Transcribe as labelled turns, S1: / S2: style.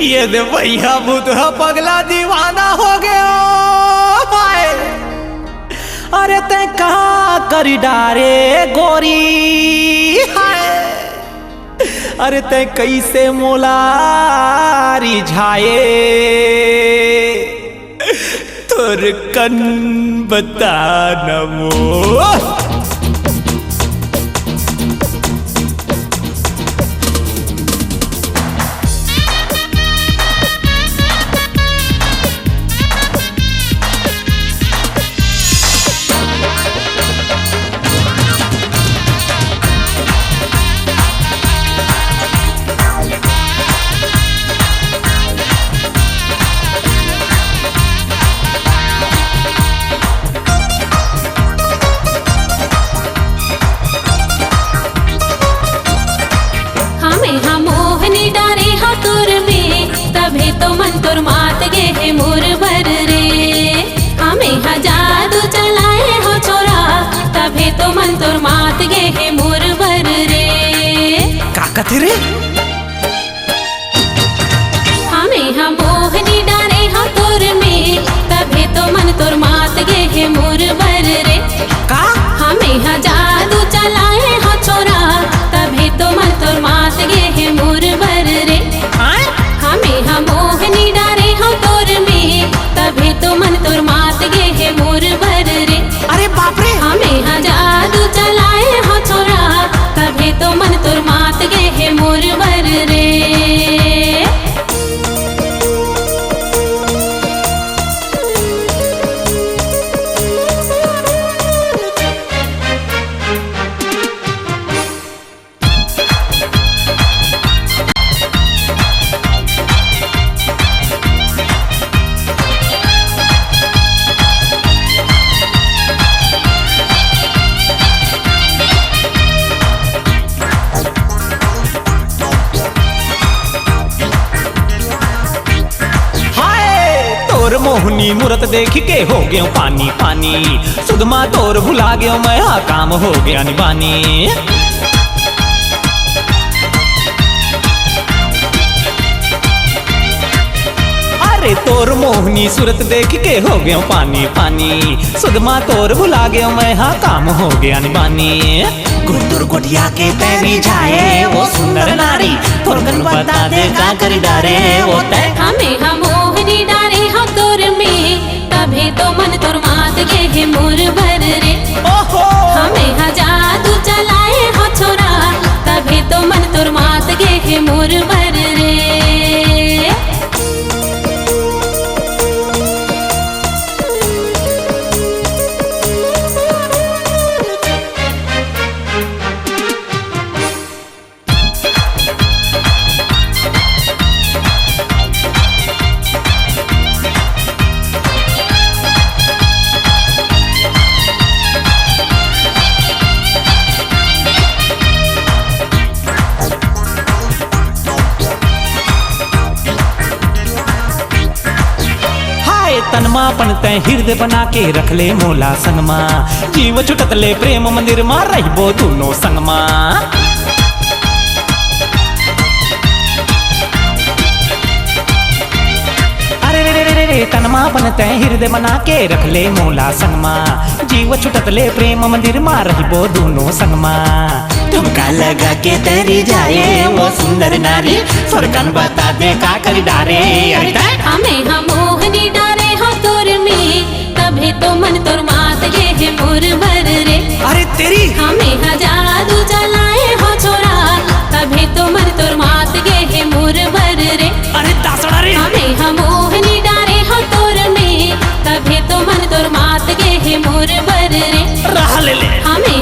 S1: ये दे भैया भूत पगला दीवाना हो गया। अरे ते कहा करी डारे गोरी, अरे ते कैसे मोलारी झाए, तोर कन बता नमो।
S2: तो मन तोर मात गे है मोर भर रे, हमें जादू चलाए हो छोरा, तभे तो मन तोर मात गे है मोर भर रे।
S1: का कथे रे?
S2: हमें मोहनी डारे हो तोर में, तभे तो मन तोर मात गे है मोर भर रे।
S1: का
S2: हमें जादू चलाए हो छोरा, तभे तो मन तोर मात गे है मोर भर रे। हमें मोहनी डारे हो तोर में, तभे तो मन तोर मात गे है मोर भर रे।
S1: अरे बाप रे!
S2: हमें जादू चलाए हो छोरा, तभे तो मन तोर मात गे है मोर भर रे।
S1: मोहनी मूरत देख के हो गयो पानी पानी, सुदमा तोर भुला गयो मैं, हा काम हो गया निबानी। अरे तोर मोहनी सूरत देख के हो गयो पानी पानी, सुदमा तोर भुला गयो मैं, हा काम हो गया निबानी। गुंदुर गोटिया के पैनी जाए वो सुंदर नारी, तोर कन बता दे का करी डारे वो तै।
S2: हमें मोहनी डारे हो तोर में, तभे तो मन तोर मात गे है मोर भर रे। हमें जादू चलाए हो छोरा, तभे तो मन तोर मात गे है मोर भर रे।
S1: तनमा पन तै हृदय बना के रख ले मोला संगमा, जीव छुटत ले प्रेम मंदिर मा रहबो दोनों संगमा। अरे रे रे रे तनमा पन तै हृदय बना के रख ले मोला संगमा, जीव छुटत ले प्रेम मंदिर मा रहबो दोनों संगमा। तुमका लगा के तेरी जाए वो सुंदर नारी, स्वर्गन बता दे का करी डारे।
S2: हमें मोहनी डारे हो तोर में, तभे तो मन तोर मात गे है मोर भर रे।
S1: अरे तेरी!
S2: हमें जादू चलाए हो छोरा, तभे तो मन तोर मात गे है मोर भर रे।
S1: अरे दासड़ा रे!
S2: हमें मोहनी डारे हो तोर में, तभे तो मन तोर मात गे है मोर भर रे।
S1: रहा ले ले।
S2: हमें